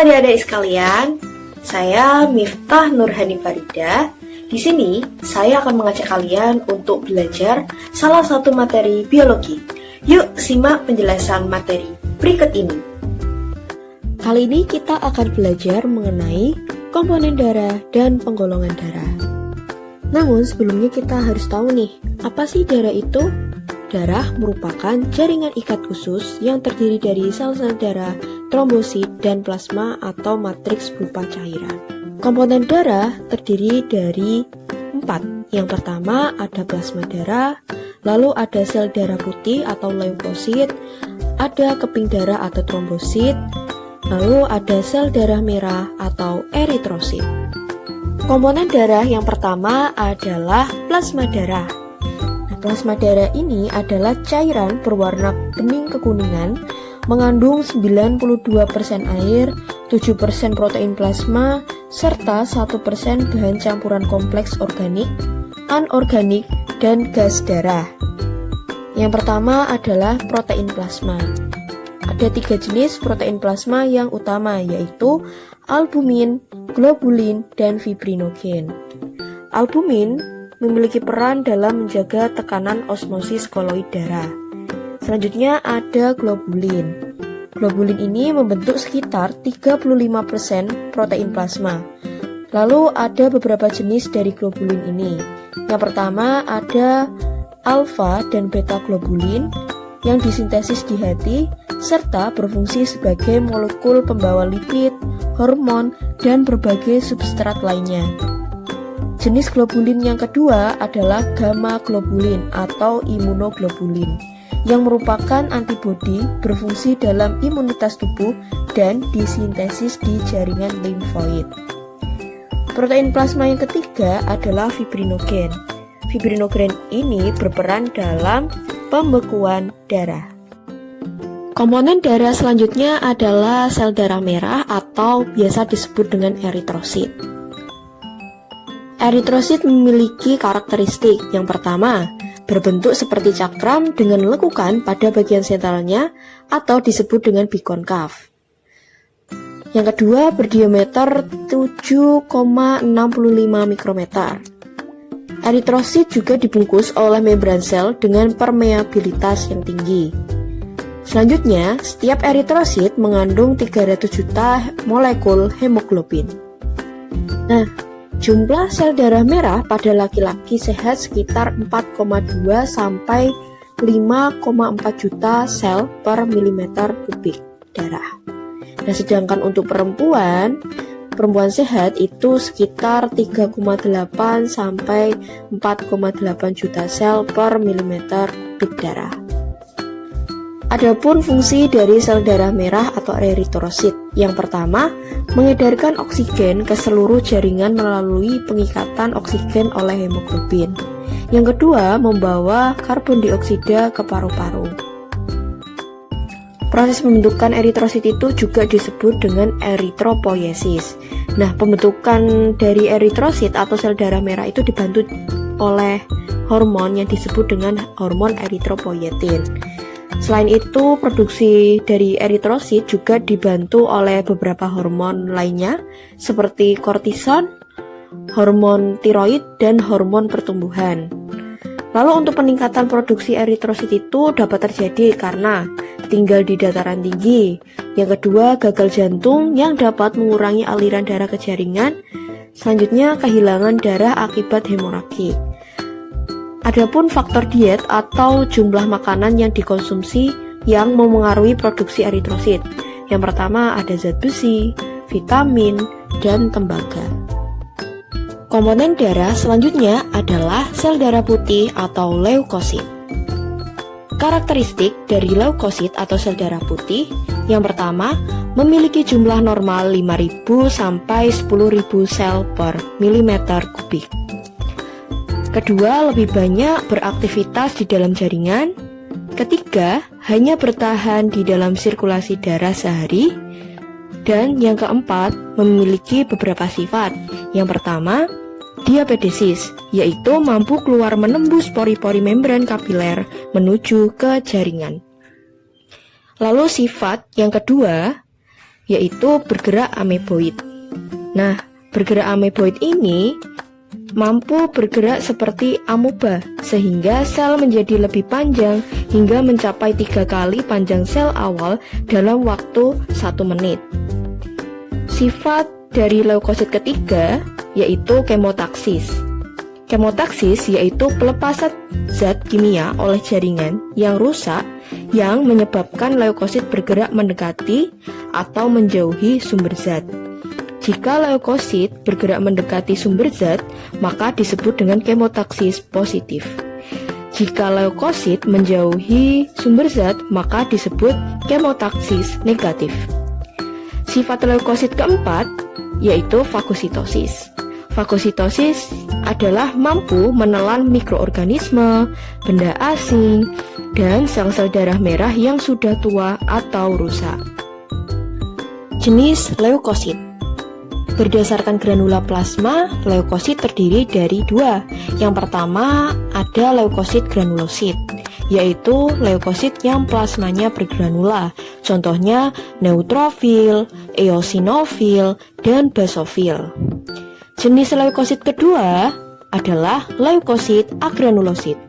adik-adik sekalian, saya Miftah Nurhani Farida. Di sini saya akan mengajak kalian untuk belajar salah satu materi biologi. Yuk simak penjelasan materi berikut ini. Kali ini kita akan belajar mengenai komponen darah dan penggolongan darah. Namun sebelumnya kita harus tahu nih, apa sih darah itu? Darah merupakan jaringan ikat khusus yang terdiri dari sel-sel darah, trombosit, dan plasma atau matriks berupa cairan. Komponen darah terdiri dari 4. Yang pertama ada plasma darah, lalu ada sel darah putih atau leukosit, ada keping darah atau trombosit, lalu ada sel darah merah atau eritrosit. Komponen darah yang pertama adalah plasma darah. Plasma darah ini adalah cairan berwarna bening kekuningan, mengandung 92% air, 7% protein plasma, serta 1% bahan campuran kompleks organik, anorganik, dan gas darah. Yang pertama adalah protein plasma. Ada 3 jenis protein plasma yang utama, yaitu albumin, globulin, dan fibrinogen. Albumin memiliki peran dalam menjaga tekanan osmosis koloid darah. Selanjutnya ada globulin. Globulin ini membentuk sekitar 35% protein plasma. Lalu ada beberapa jenis dari globulin ini. Yang pertama ada alfa dan beta globulin yang disintesis di hati serta berfungsi sebagai molekul pembawa lipid, hormon, dan berbagai substrat lainnya. Jenis globulin yang kedua adalah gamma globulin atau imunoglobulin yang merupakan antibodi berfungsi dalam imunitas tubuh dan disintesis di jaringan limfoid. Protein plasma yang ketiga adalah fibrinogen. Fibrinogen ini berperan dalam pembekuan darah. Komponen darah selanjutnya adalah sel darah merah atau biasa disebut dengan eritrosit. Eritrosit memiliki karakteristik yang pertama, berbentuk seperti cakram dengan lekukan pada bagian sentralnya atau disebut dengan bikonkav. Yang kedua, berdiameter 7,65 mikrometer. Eritrosit juga dibungkus oleh membran sel dengan permeabilitas yang tinggi. Selanjutnya, setiap eritrosit mengandung 300 juta molekul hemoglobin. Jumlah sel darah merah pada laki-laki sehat sekitar 4,2 sampai 5,4 juta sel per milimeter kubik darah. Sedangkan untuk perempuan sehat itu sekitar 3,8 sampai 4,8 juta sel per milimeter kubik darah. Adapun fungsi dari sel darah merah atau eritrosit, yang pertama, mengedarkan oksigen ke seluruh jaringan melalui pengikatan oksigen oleh hemoglobin. Yang kedua, membawa karbon dioksida ke paru-paru. Proses pembentukan eritrosit itu juga disebut dengan eritropoiesis. Pembentukan dari eritrosit atau sel darah merah itu dibantu oleh hormon yang disebut dengan hormon eritropoietin. Selain itu, produksi dari eritrosit juga dibantu oleh beberapa hormon lainnya seperti kortison, hormon tiroid, dan hormon pertumbuhan. Lalu untuk peningkatan produksi eritrosit itu dapat terjadi karena tinggal di dataran tinggi. Yang kedua, gagal jantung yang dapat mengurangi aliran darah ke jaringan. Selanjutnya, kehilangan darah akibat hemoragik. Adapun faktor diet atau jumlah makanan yang dikonsumsi yang memengaruhi produksi eritrosit. Yang pertama ada zat besi, vitamin, dan tembaga. Komponen darah selanjutnya adalah sel darah putih atau leukosit. Karakteristik dari leukosit atau sel darah putih, yang pertama memiliki jumlah normal 5.000 sampai 10.000 sel per milimeter kubik. Kedua, lebih banyak beraktivitas di dalam jaringan. Ketiga, hanya bertahan di dalam sirkulasi darah sehari. Dan yang keempat, memiliki beberapa sifat. Yang pertama, diapedesis, yaitu mampu keluar menembus pori-pori membran kapiler menuju ke jaringan. Lalu sifat yang kedua, yaitu bergerak ameboid. Nah, bergerak ameboid ini mampu bergerak seperti amoeba, sehingga sel menjadi lebih panjang hingga mencapai 3 kali panjang sel awal dalam waktu 1 menit. Sifat dari leukosit ketiga yaitu kemotaksis. Kemotaksis yaitu pelepasan zat kimia oleh jaringan yang rusak yang menyebabkan leukosit bergerak mendekati atau menjauhi sumber zat. Jika leukosit bergerak mendekati sumber zat, maka disebut dengan kemotaksis positif. Jika leukosit menjauhi sumber zat, maka disebut kemotaksis negatif. Sifat leukosit keempat yaitu fagositosis. Fagositosis adalah mampu menelan mikroorganisme, benda asing, dan sel-sel darah merah yang sudah tua atau rusak. Jenis leukosit. Berdasarkan granula plasma, leukosit terdiri dari 2. Yang pertama ada leukosit granulosit, yaitu leukosit yang plasmanya bergranula. Contohnya neutrofil, eosinofil, dan basofil. Jenis leukosit kedua adalah leukosit agranulosit,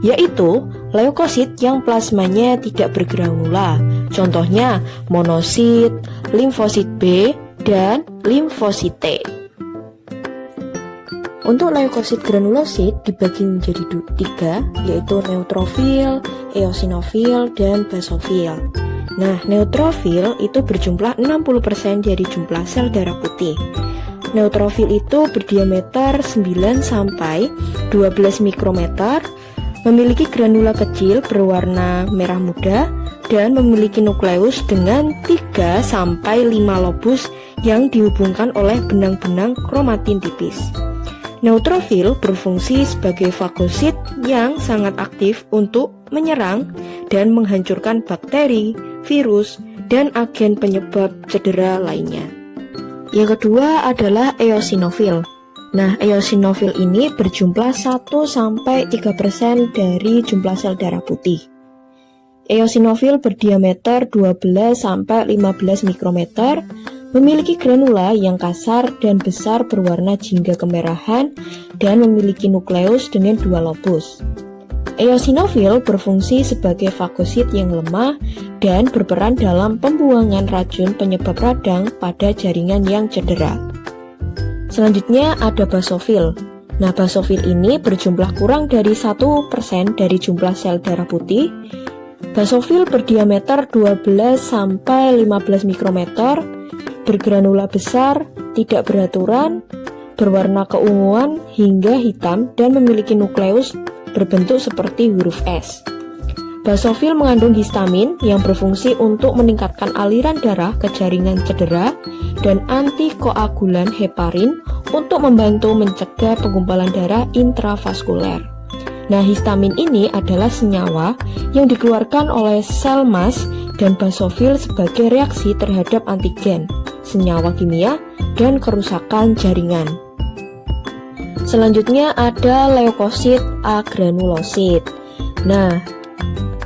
yaitu leukosit yang plasmanya tidak bergranula. Contohnya monosit, limfosit B, dan limfosit T. Untuk leukosit granulosit dibagi menjadi 3, yaitu neutrofil, eosinofil, dan basofil. Nah, neutrofil itu berjumlah 60% dari jumlah sel darah putih. Neutrofil itu berdiameter 9 sampai 12 mikrometer, memiliki granula kecil berwarna merah muda, dan memiliki nukleus dengan 3 sampai 5 lobus yang dihubungkan oleh benang-benang kromatin tipis. Neutrofil berfungsi sebagai fagosit yang sangat aktif untuk menyerang dan menghancurkan bakteri, virus, dan agen penyebab cedera lainnya. Yang kedua adalah eosinofil. Nah, eosinofil ini berjumlah 1-3% dari jumlah sel darah putih. Eosinofil berdiameter 12-15 mikrometer, memiliki granula yang kasar dan besar berwarna jingga kemerahan, dan memiliki nukleus dengan 2 lobus. Eosinofil berfungsi sebagai fagosit yang lemah dan berperan dalam pembuangan racun penyebab radang pada jaringan yang cedera. Selanjutnya ada basofil. Nah, basofil ini berjumlah kurang dari 1% dari jumlah sel darah putih. Basofil berdiameter 12-15 mikrometer, bergranula besar, tidak beraturan, berwarna keunguan hingga hitam, dan memiliki nukleus berbentuk seperti huruf S. Basofil mengandung histamin yang berfungsi untuk meningkatkan aliran darah ke jaringan cedera dan antikoagulan heparin untuk membantu mencegah penggumpalan darah intravaskuler. Nah, histamin ini adalah senyawa yang dikeluarkan oleh sel mas dan basofil sebagai reaksi terhadap antigen, senyawa kimia, dan kerusakan jaringan. Selanjutnya ada leukosit agranulosit. Nah,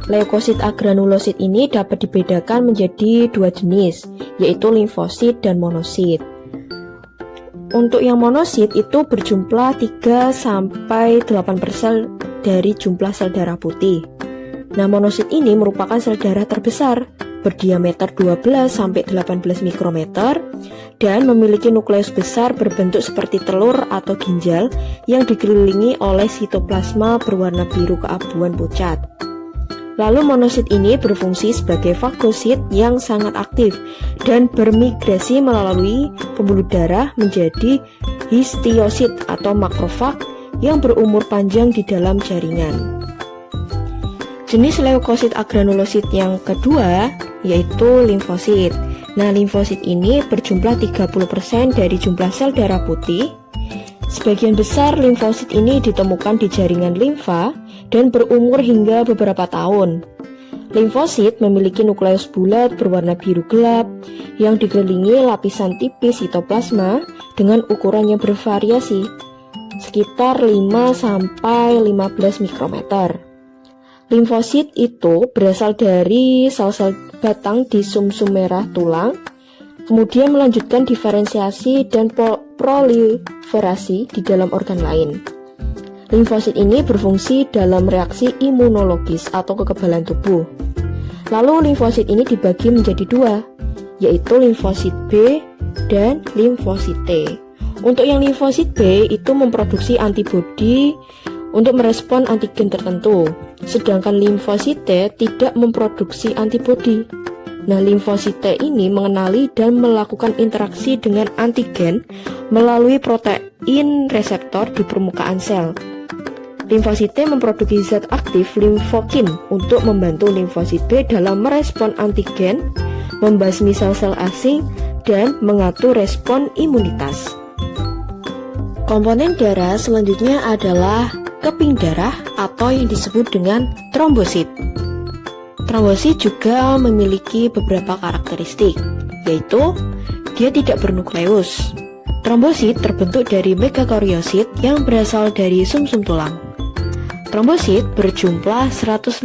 leukosit agranulosit ini dapat dibedakan menjadi 2 jenis, yaitu limfosit dan monosit. Untuk yang monosit itu berjumlah 3-8% dari jumlah sel darah putih. Nah, monosit ini merupakan sel darah terbesar, berdiameter 12-18 mikrometer, dan memiliki nukleus besar berbentuk seperti telur atau ginjal yang dikelilingi oleh sitoplasma berwarna biru keabuan pucat. Lalu monosit ini berfungsi sebagai fagosit yang sangat aktif dan bermigrasi melalui pembuluh darah menjadi histiosit atau makrofag yang berumur panjang di dalam jaringan. Jenis leukosit agranulosit yang kedua yaitu limfosit. Nah, limfosit ini berjumlah 30% dari jumlah sel darah putih. Sebagian besar limfosit ini ditemukan di jaringan limfa dan berumur hingga beberapa tahun. Limfosit memiliki nukleus bulat berwarna biru gelap yang dikelilingi lapisan tipis sitoplasma dengan ukuran yang bervariasi, sekitar 5-15 mikrometer. Limfosit itu berasal dari sel-sel batang di sumsum merah tulang kemudian melanjutkan diferensiasi dan proliferasi di dalam organ lain. Limfosit ini berfungsi dalam reaksi imunologis atau kekebalan tubuh. Lalu limfosit ini dibagi menjadi dua, yaitu limfosit B dan limfosit T. Untuk yang limfosit B itu memproduksi antibodi untuk merespon antigen tertentu, sedangkan limfosit T tidak memproduksi antibodi. Nah, limfosit T ini mengenali dan melakukan interaksi dengan antigen melalui protein reseptor di permukaan sel. Limfosit T memproduksi zat aktif limfokin untuk membantu limfosit B dalam merespon antigen, membasmi sel-sel asing, dan mengatur respon imunitas. Komponen darah selanjutnya adalah keping darah atau yang disebut dengan trombosit. Trombosit juga memiliki beberapa karakteristik, yaitu dia tidak bernukleus. Trombosit terbentuk dari megakariosit yang berasal dari sumsum tulang. Trombosit berjumlah 150.000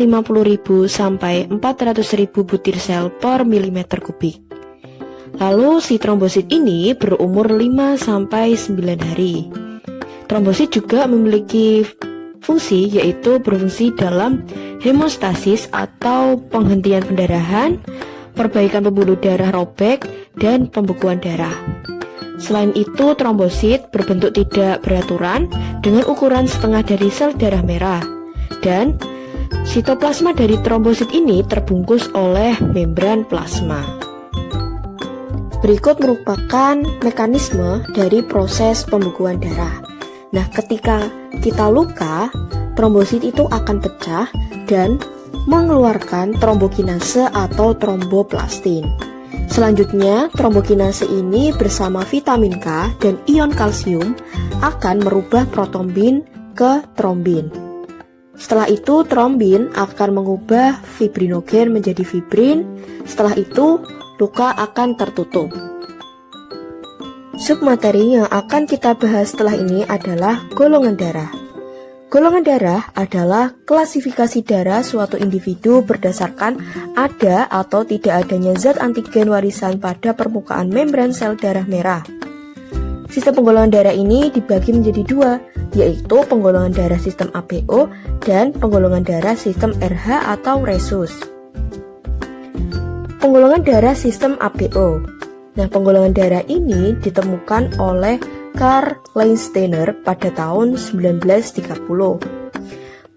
sampai 400.000 butir sel per milimeter kubik. Lalu si trombosit ini berumur 5 sampai 9 hari. Trombosit juga memiliki fungsi, yaitu berfungsi dalam hemostasis atau penghentian pendarahan, perbaikan pembuluh darah robek, dan pembekuan darah. Selain itu, trombosit berbentuk tidak beraturan dengan ukuran setengah dari sel darah merah, dan sitoplasma dari trombosit ini terbungkus oleh membran plasma. Berikut merupakan mekanisme dari proses pembekuan darah. Nah, ketika kita luka, trombosit itu akan pecah dan mengeluarkan trombokinase atau tromboplastin. Selanjutnya, trombokinase ini bersama vitamin K dan ion kalsium akan merubah protombin ke trombin. Setelah itu, trombin akan mengubah fibrinogen menjadi fibrin. Setelah itu, luka akan tertutup. Submateri yang akan kita bahas setelah ini adalah golongan darah. Golongan darah adalah klasifikasi darah suatu individu berdasarkan ada atau tidak adanya zat antigen warisan pada permukaan membran sel darah merah. Sistem penggolongan darah ini dibagi menjadi dua, yaitu penggolongan darah sistem ABO dan penggolongan darah sistem RH atau rhesus. Penggolongan darah sistem ABO. Nah, penggolongan darah ini ditemukan oleh Karl Landsteiner pada tahun 1930.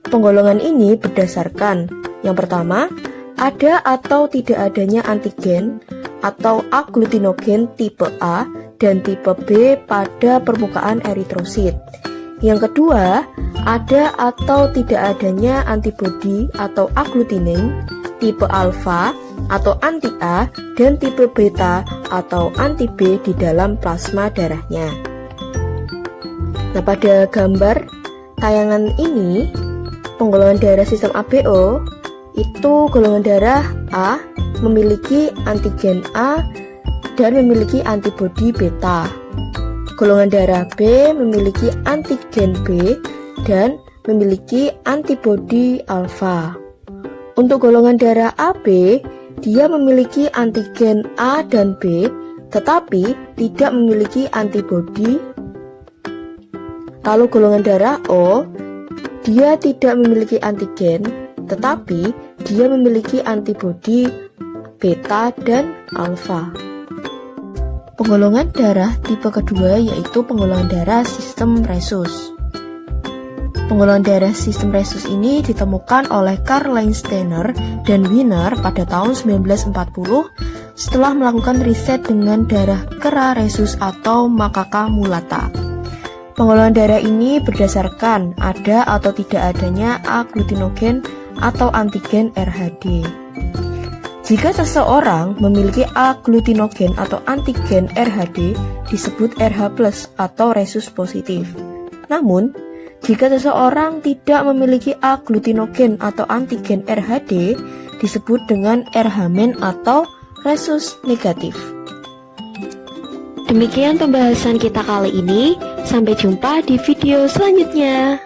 Penggolongan ini berdasarkan yang pertama, ada atau tidak adanya antigen atau agglutinogen tipe A dan tipe B pada permukaan eritrosit. Yang kedua, ada atau tidak adanya antibodi atau agglutinin tipe alfa atau anti A dan tipe beta atau anti B di dalam plasma darahnya. Nah, pada gambar tayangan ini, penggolongan darah sistem ABO itu golongan darah A memiliki antigen A dan memiliki antibodi beta. Golongan darah B memiliki antigen B dan memiliki antibodi alfa. Untuk golongan darah AB, dia memiliki antigen A dan B, tetapi tidak memiliki antibodi. Lalu golongan darah O, dia tidak memiliki antigen, tetapi dia memiliki antibodi beta dan alfa. Penggolongan darah tipe kedua yaitu penggolongan darah sistem rhesus. Penggolongan darah sistem rhesus ini ditemukan oleh Karl Landsteiner dan Wiener pada tahun 1940 setelah melakukan riset dengan darah kera rhesus atau makaka mulata. Penggolongan darah ini berdasarkan ada atau tidak adanya agglutinogen atau antigen RHD. Jika seseorang memiliki agglutinogen atau antigen RHD, disebut RH+ atau rhesus positif. Namun, jika seseorang tidak memiliki agglutinogen atau antigen RHD, disebut dengan RH- atau rhesus negatif. Demikian pembahasan kita kali ini. Sampai jumpa di video selanjutnya.